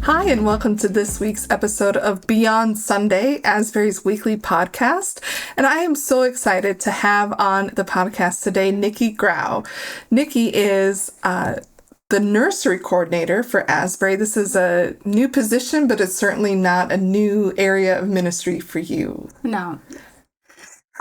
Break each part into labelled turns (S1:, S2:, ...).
S1: Hi, and welcome to this week's episode of Beyond Sunday, Asbury's weekly podcast. And I am so excited to have on the podcast today Nikki Grau. Nikki is the Nursery Coordinator for Asbury. This is a new position, but it's certainly not a new area of ministry for you.
S2: No.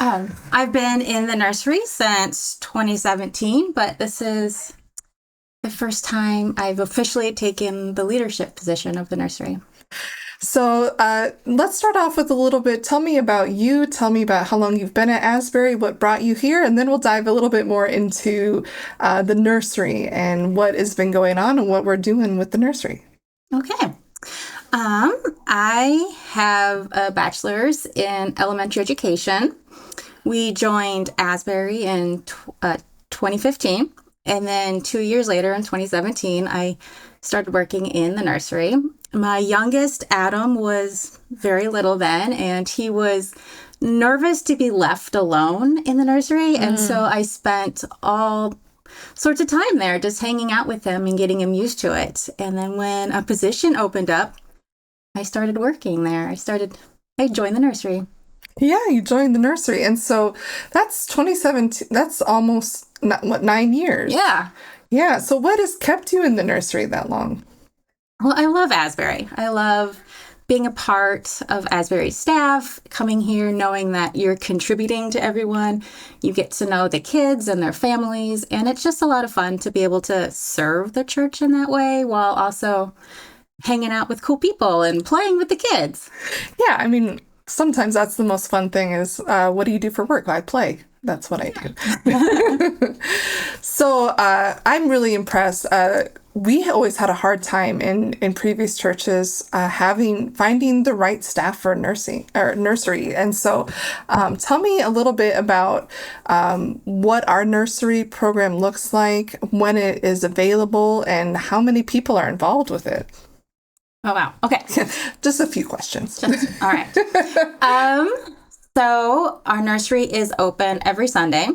S2: I've been in the nursery since 2017, but this is the first time I've officially taken the leadership position of the nursery.
S1: So let's start off with a little bit. Tell me about you. Tell me about how long you've been at Asbury, what brought you here, and then we'll dive a little bit more into the nursery and what has been going on and what we're doing with the nursery.
S2: Okay. I have a bachelor's in elementary education. We joined Asbury in 2015. And then 2 years later, in 2017, I started working in the nursery. My youngest, Adam, was very little then, and he was nervous to be left alone in the nursery. And so I spent all sorts of time there just hanging out with him and getting him used to it. And then when a position opened up, I started working there. I joined the nursery.
S1: Yeah, you joined the nursery. And so that's 2017. That's almost 9 years?
S2: Yeah.
S1: Yeah. So what has kept you in the nursery that long?
S2: Well, I love Asbury. I love being a part of Asbury's staff, coming here, knowing that you're contributing to everyone. You get to know the kids and their families. And it's just a lot of fun to be able to serve the church in that way while also hanging out with cool people and playing with the kids.
S1: Yeah. I mean, sometimes that's the most fun thing is, what do you do for work? I play. That's what I do. So I'm really impressed. We always had a hard time in previous churches finding the right staff for nursery. And so tell me a little bit about what our nursery program looks like, when it is available, and how many people are involved with it.
S2: Oh, wow. Okay.
S1: Just a few questions.
S2: All right. So our nursery is open every Sunday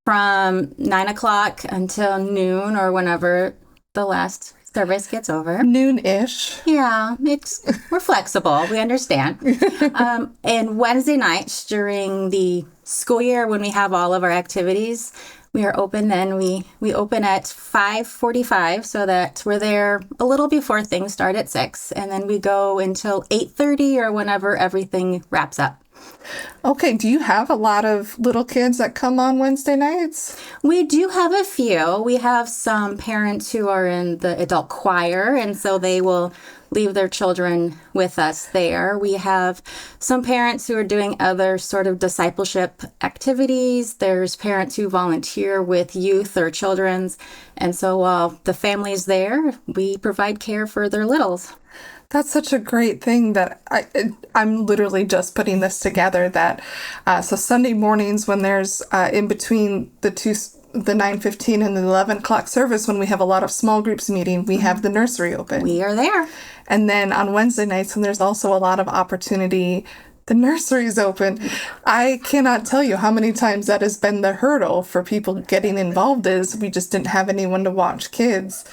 S2: from 9 o'clock until noon or whenever the last service gets over.
S1: Noon-ish.
S2: Yeah, we're flexible. We understand. And Wednesday nights during the school year when we have all of our activities, we are open then. We open at 5:45 so that we're there a little before things start at 6. And then we go until 8:30 or whenever everything wraps up.
S1: Okay. Do you have a lot of little kids that come on Wednesday nights?
S2: We do have a few. We have some parents who are in the adult choir, and so they will leave their children with us there. We have some parents who are doing other sort of discipleship activities. There's parents who volunteer with youth or children's. And so while the family's there, we provide care for their littles.
S1: That's such a great thing that I'm literally just putting this together so Sunday mornings when there's in between the 9:15 and the 11 o'clock service, when we have a lot of small groups meeting, we have the nursery open.
S2: We are there.
S1: And then on Wednesday nights, when there's also a lot of opportunity, the nursery is open. I cannot tell you how many times that has been the hurdle for people getting involved is we just didn't have anyone to watch kids.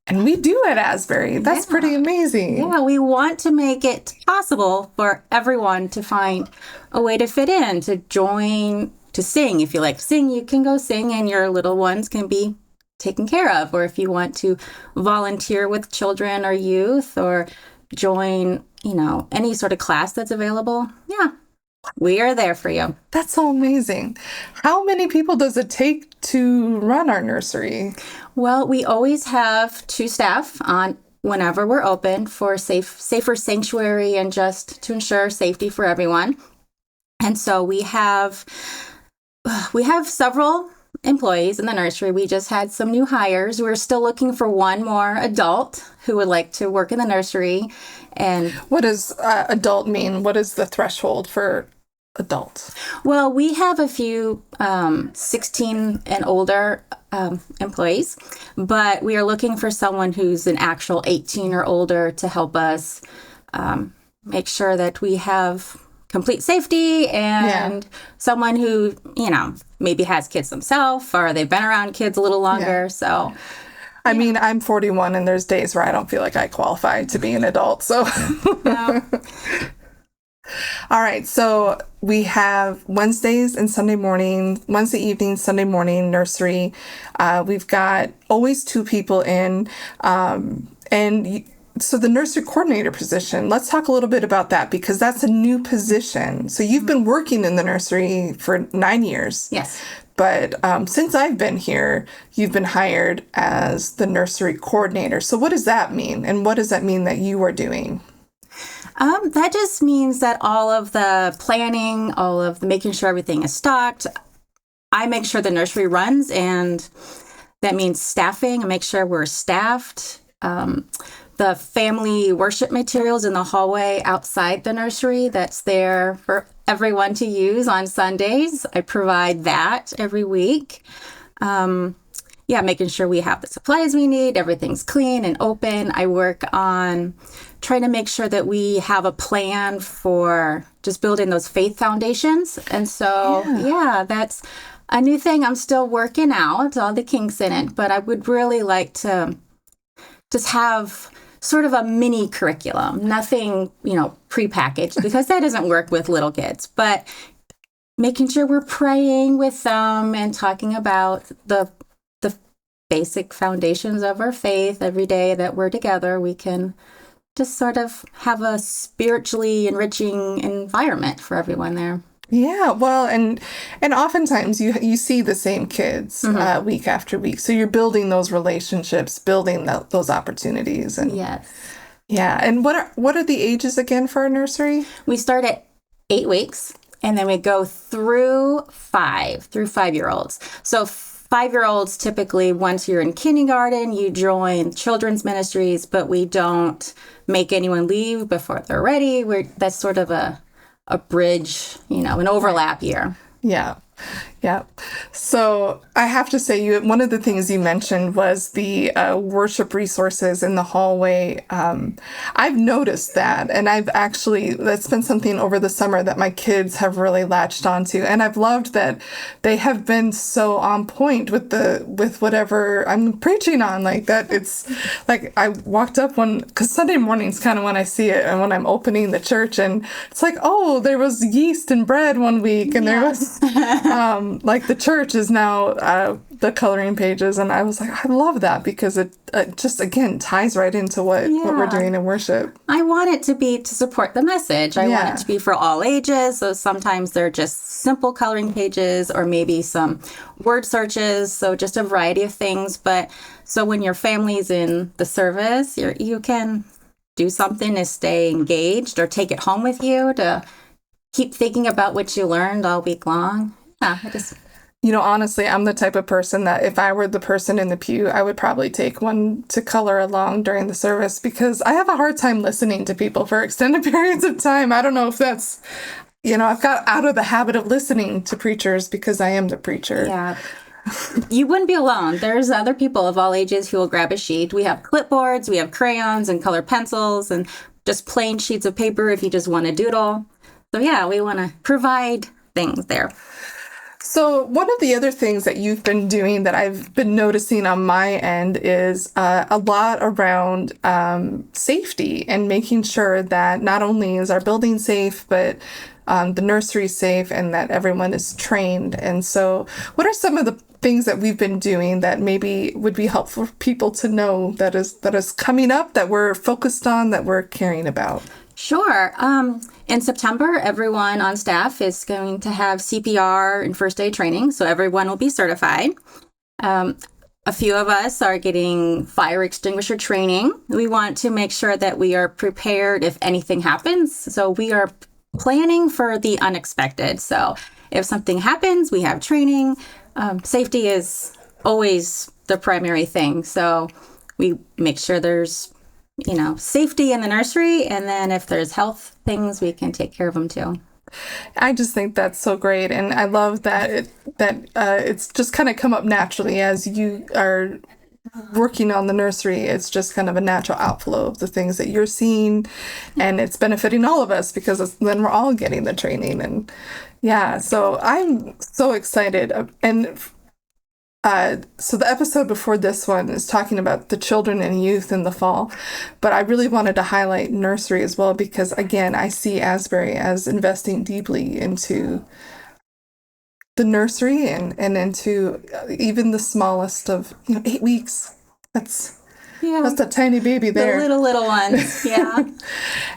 S1: And we do at Asbury. That's pretty amazing.
S2: Yeah, we want to make it possible for everyone to find a way to fit in, to join, to sing. If you like to sing, you can go sing and your little ones can be taken care of. Or if you want to volunteer with children or youth or join, any sort of class that's available, yeah, we are there for you.
S1: That's so amazing. How many people does it take to run our nursery?
S2: Well, we always have 2 staff on whenever we're open for safer sanctuary and just to ensure safety for everyone. And so we have several employees in the nursery. We just had some new hires. We're still looking for one more adult who would like to work in the nursery. And
S1: what does adult mean? What is the threshold for adults?
S2: Well, we have a few 16 and older employees, but we are looking for someone who's an actual 18 or older to help us make sure that we have complete safety and someone who, maybe has kids themselves or they've been around kids a little longer. So
S1: I mean, I'm 41 and there's days where I don't feel like I qualify to be an adult. So,
S2: No.
S1: all right. So we have Wednesdays and Sunday morning, Wednesday evening, Sunday morning nursery. We've got always 2 people in. So the nursery coordinator position, let's talk a little bit about that because that's a new position. So you've been working in the nursery for 9 years.
S2: Yes.
S1: But since I've been here, you've been hired as the nursery coordinator. So what does that mean? And what does that mean that you are doing?
S2: That just means that all of the planning, all of the making sure everything is stocked, I make sure the nursery runs, and that means staffing. I make sure we're staffed. The family worship materials in the hallway outside the nursery that's there for everyone to use on Sundays. I provide that every week. Making sure we have the supplies we need, everything's clean and open. I work on trying to make sure that we have a plan for just building those faith foundations. And so, that's a new thing I'm still working out, all the kinks in it, but I would really like to just have sort of a mini curriculum, nothing, prepackaged, because that doesn't work with little kids, but making sure we're praying with them and talking about the basic foundations of our faith every day that we're together. We can just sort of have a spiritually enriching environment for everyone there.
S1: Yeah, well, and oftentimes you see the same kids week after week. So you're building those relationships, building those opportunities. And
S2: yes.
S1: Yeah, and what are the ages again for our nursery?
S2: We start at 8 weeks, and then we go through 5-year-olds. So 5-year-olds, typically, once you're in kindergarten, you join children's ministries, but we don't make anyone leave before they're ready. That's sort of a bridge, an overlap year.
S1: Yeah. Yeah. So I have to say, one of the things you mentioned was the worship resources in the hallway. I've noticed that, and that's been something over the summer that my kids have really latched onto, and I've loved that they have been so on point with whatever I'm preaching on. Like that, it's like I walked up because Sunday morning's kind of when I see it, and when I'm opening the church, and it's like, oh, there was yeast and bread one week, and there was. Like the church is now the coloring pages, and I was like, I love that because it just again ties right into what we're doing in worship.
S2: I want it to be to support the message. I want it to be for all ages. So sometimes they're just simple coloring pages, or maybe some word searches. So just a variety of things. But so when your family's in the service, you can do something to stay engaged, or take it home with you to keep thinking about what you learned all week long.
S1: Honestly, I'm the type of person that if I were the person in the pew, I would probably take one to color along during the service, because I have a hard time listening to people for extended periods of time. I don't know if that's, I've got out of the habit of listening to preachers because I am the preacher.
S2: Yeah. You wouldn't be alone. There's other people of all ages who will grab a sheet. We have clipboards, we have crayons and colored pencils, and just plain sheets of paper if you just want to doodle. So we want to provide things there.
S1: So one of the other things that you've been doing that I've been noticing on my end is a lot around safety, and making sure that not only is our building safe, but the nursery safe, and that everyone is trained. And so what are some of the things that we've been doing that maybe would be helpful for people to know that is coming up, that we're focused on, that we're caring about?
S2: Sure. In September, everyone on staff is going to have CPR and first aid training, so everyone will be certified. A few of us are getting fire extinguisher training. We want to make sure that we are prepared if anything happens. So we are planning for the unexpected. So if something happens, we have training. Safety is always the primary thing. So we make sure there's safety in the nursery, and then if there's health things, we can take care of them too.
S1: I just think that's so great, and I love that it's just kind of come up naturally as you are working on the nursery. It's just kind of a natural outflow of the things that you're seeing, and it's benefiting all of us because then we're all getting the training. And so I'm so excited, and So the episode before this one is talking about the children and youth in the fall, but I really wanted to highlight nursery as well because again, I see Asbury as investing deeply into the nursery and into even the smallest of 8 weeks. That's a tiny baby there.
S2: The little ones. Yeah.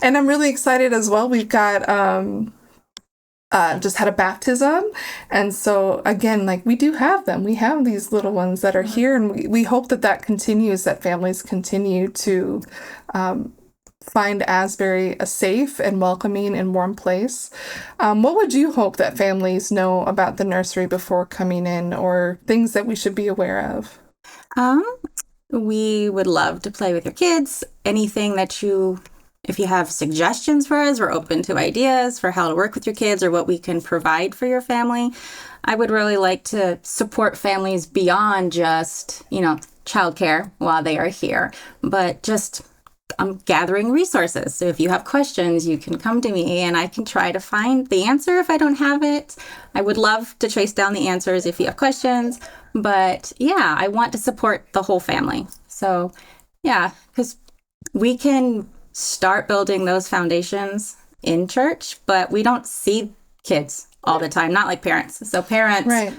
S1: And I'm really excited as well. We've got just had a baptism. And so again, like we do have them. We have these little ones that are here, and we hope that continues, that families continue to find Asbury a safe and welcoming and warm place. What would you hope that families know about the nursery before coming in, or things that we should be aware of?
S2: We would love to play with your kids. Anything that if you have suggestions for us, we're open to ideas for how to work with your kids or what we can provide for your family. I would really like to support families beyond just, childcare while they are here, but just gathering resources. So if you have questions, you can come to me and I can try to find the answer if I don't have it. I would love to chase down the answers if you have questions. But yeah, I want to support the whole family. So yeah, because we can start building those foundations in church, but we don't see kids all the time, not like parents. So parents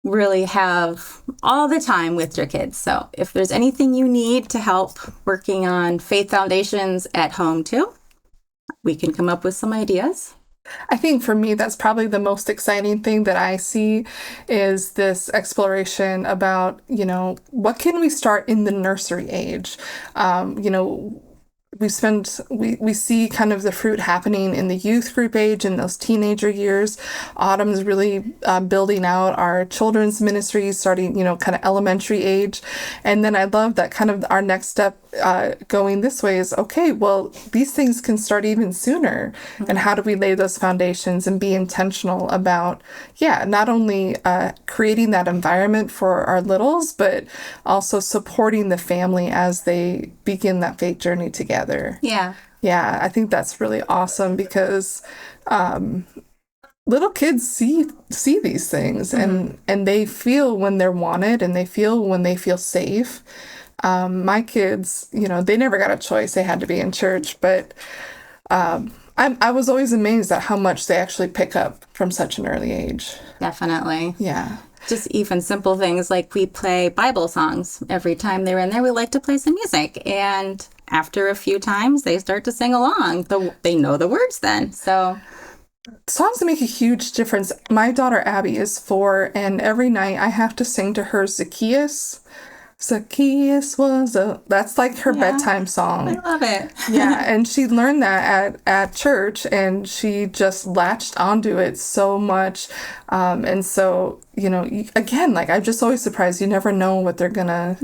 S2: really have all the time with your kids. So if there's anything you need to help working on faith foundations at home too, we can come up with some ideas.
S1: I think for me, that's probably the most exciting thing that I see is this exploration about, what can we start in the nursery age? We see kind of the fruit happening in the youth group age in those teenager years. Autumn's really building out our children's ministries, starting, kind of elementary age. And then I love that kind of our next step going this way is, okay, well, these things can start even sooner. Mm-hmm. And how do we lay those foundations and be intentional about, not only creating that environment for our littles, but also supporting the family as they begin that faith journey together.
S2: Yeah.
S1: Yeah, I think that's really awesome because little kids see these things and they feel when they're wanted and they feel when they feel safe. My kids, they never got a choice. They had to be in church, but I was always amazed at how much they actually pick up from such an early age.
S2: Definitely.
S1: Yeah.
S2: Just even simple things like we play Bible songs. Every time they're in there, we like to play some music. And after a few times, they start to sing along. They know the words then. So
S1: songs make a huge difference. My daughter Abby is 4, and every night I have to sing to her Zacchaeus. Zacchaeus that's like her bedtime song.
S2: I love it.
S1: Yeah, and she learned that at church, and she just latched onto it so much. And so, again, like I'm just always surprised. You never know what they're gonna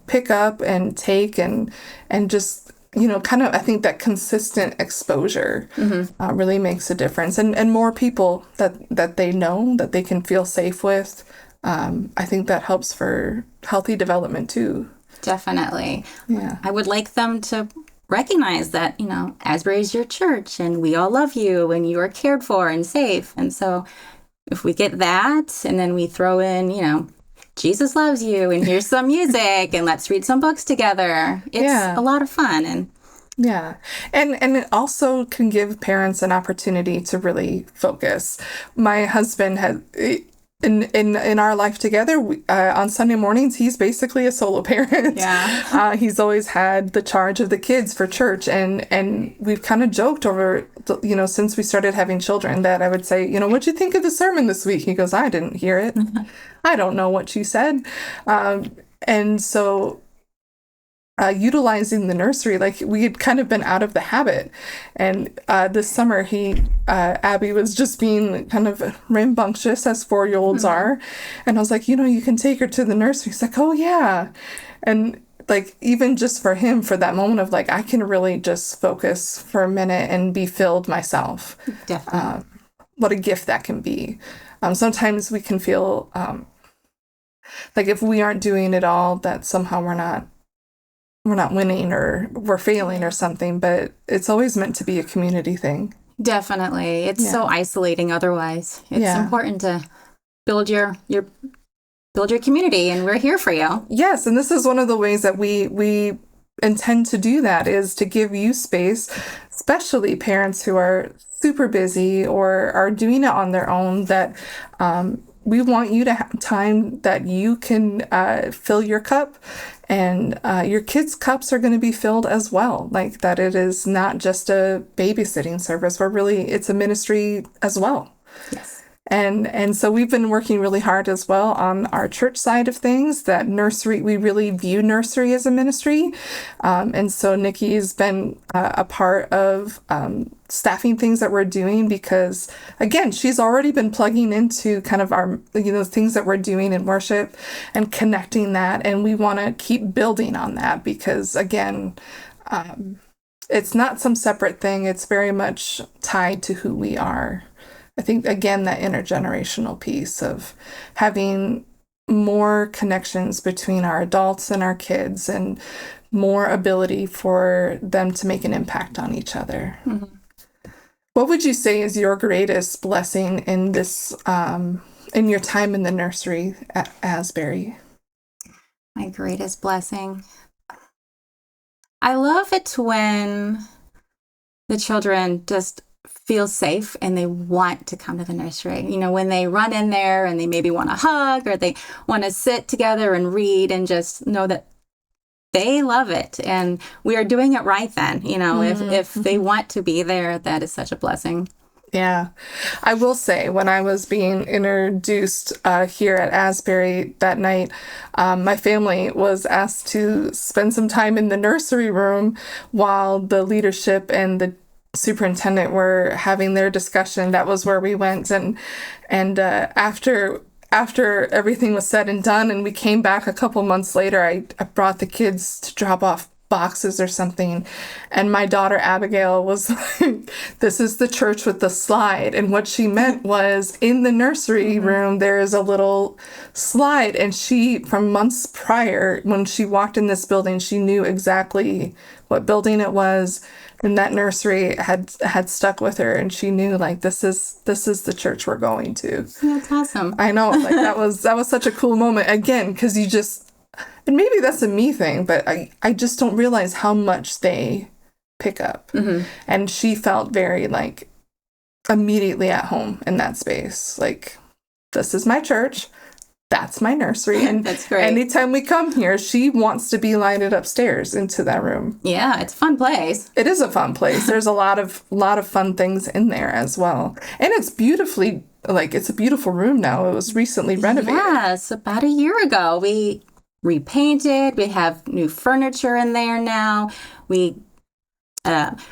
S1: pick up and take, and just kind of, I think that consistent exposure really makes a difference, and more people that they know that they can feel safe with. I think that helps for healthy development too.
S2: Definitely.
S1: Yeah.
S2: I would like them to recognize that, Asbury is your church and we all love you and you are cared for and safe. And so if we get that and then we throw in, Jesus loves you and here's some music and let's read some books together. It's a lot of fun. And
S1: it also can give parents an opportunity to really focus. My husband had in our life together, on Sunday mornings, he's basically a solo parent.
S2: Yeah.
S1: He's always had the charge of the kids for church, and we've kind of joked over, since we started having children, that I would say, what'd you think of the sermon this week? He goes, I didn't hear it. I don't know what you said. And so utilizing the nursery, like we had kind of been out of the habit. And this summer, Abby was just being kind of rambunctious as 4-year-olds are. And I was like, you can take her to the nursery. He's like, oh yeah. And like, even just for him, for that moment of like, I can really just focus for a minute and be filled myself.
S2: Definitely.
S1: What a gift that can be. Sometimes we can feel like if we aren't doing it all, that somehow we're not winning or we're failing or something, but it's always meant to be a community thing.
S2: Definitely. It's so isolating otherwise. It's important to build your build your community, and we're here for you.
S1: Yes, and this is one of the ways that we intend to do that, is to give you space, especially parents who are super busy or are doing it on their own, that we want you to have time that you can fill your cup, and your kids' cups are going to be filled as well. Like, that it is not just a babysitting service, but really it's a ministry as well.
S2: Yes.
S1: And so we've been working really hard as well on our church side of things, that nursery, we really view nursery as a ministry. And so Nikki has been a part of staffing things that we're doing, because, again, she's already been plugging into kind of our, things that we're doing in worship and connecting that. And we want to keep building on that, because, again, it's not some separate thing. It's very much tied to who we are. I think, again, that intergenerational piece of having more connections between our adults and our kids, and more ability for them to make an impact on each other. Mm-hmm. What would you say is your greatest blessing in this, in your time in the nursery at Asbury?
S2: My greatest blessing. I love it when the children just feel safe and they want to come to the nursery. When they run in there and they maybe want to hug, or they want to sit together and read, and just know that they love it and we are doing it right then. If they want to be there, that is such a blessing.
S1: Yeah. I will say, when I was being introduced here at Asbury that night, my family was asked to spend some time in the nursery room while the leadership and the superintendent were having their discussion. That was where we went, and after everything was said and done, and we came back a couple months later, I brought the kids to drop off boxes or something, and my daughter Abigail was like, "This is the church with the slide," and what she meant was, in the nursery room there is a little slide, and she, from months prior, when she walked in this building, she knew exactly what building it was. And that nursery had stuck with her, and she knew, like, this is the church we're going to.
S2: That's awesome.
S1: I know, like, that was such a cool moment, again, because you just, and maybe that's a me thing, but I just don't realize how much they pick up. Mm-hmm. And she felt very, like, immediately at home in that space. Like, this is my church. That's my nursery. And
S2: that's great.
S1: Anytime we come here, she wants to be lighted upstairs into that room.
S2: Yeah, it's a fun place.
S1: It is a fun place. There's a lot of fun things in there as well. And it's beautifully, like, it's a beautiful room now. It was recently renovated.
S2: Yes, about a year ago. We repainted. We have new furniture in there now. We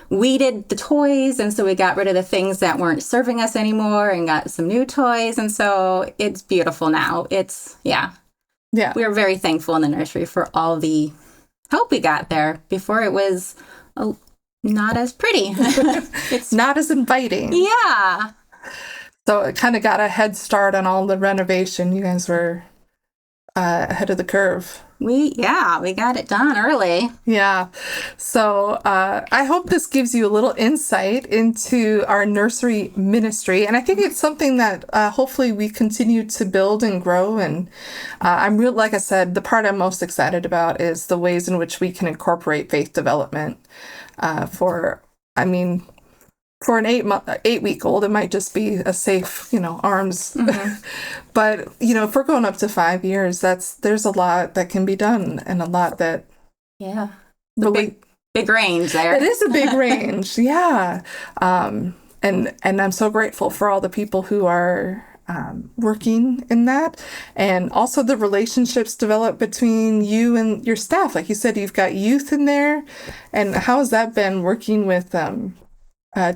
S2: weeded the toys, and so we got rid of the things that weren't serving us anymore and got some new toys, and so it's beautiful now. It's yeah we are very thankful in the nursery for all the help we got there. Before, it was not as pretty.
S1: It's not as inviting.
S2: Yeah,
S1: so it kind of got a head start on all the renovation. You guys were ahead of the curve.
S2: We got it done early.
S1: Yeah. So I hope this gives you a little insight into our nursery ministry. And I think it's something that hopefully we continue to build and grow. And like I said, the part I'm most excited about is the ways in which we can incorporate faith development for an 8-week-old, it might just be a safe, arms. Mm-hmm. But, if we're going up to 5 years, there's a lot that can be done, and a lot that...
S2: Yeah. Big range there.
S1: It is a big range. Yeah. And I'm so grateful for all the people who are working in that, and also the relationships developed between you and your staff. Like you said, you've got youth in there. And how has that been, working with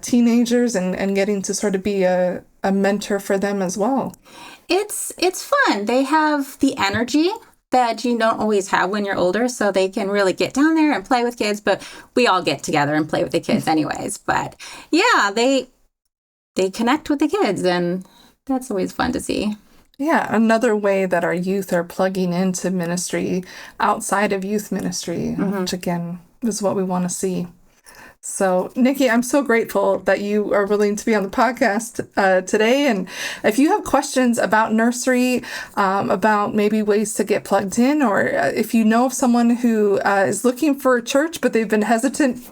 S1: teenagers and getting to sort of be a mentor for them as well?
S2: It's fun. They have the energy that you don't always have when you're older, so they can really get down there and play with kids. But we all get together and play with the kids anyways. But yeah, they connect with the kids, and that's always fun to see.
S1: Yeah, another way that our youth are plugging into ministry outside of youth ministry, which again is what we want to see. So, Nikki, I'm so grateful that you are willing to be on the podcast today. And if you have questions about nursery, about maybe ways to get plugged in, or if you know of someone who is looking for a church, but they've been hesitant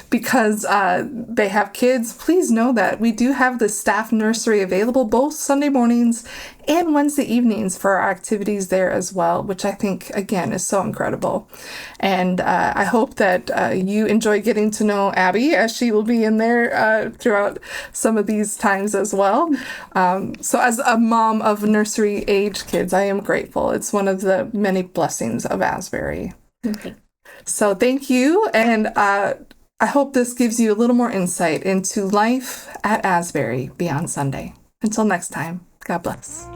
S1: because they have kids, please know that we do have the staff nursery available both Sunday mornings and Wednesday evenings for our activities there as well, which I think, again, is so incredible. And I hope that you enjoy getting to know Abby, as she will be in there throughout some of these times as well. So as a mom of nursery age kids, I am grateful. It's one of the many blessings of Asbury.
S2: Okay.
S1: So thank you. And I hope this gives you a little more insight into life at Asbury beyond Sunday. Until next time, God bless.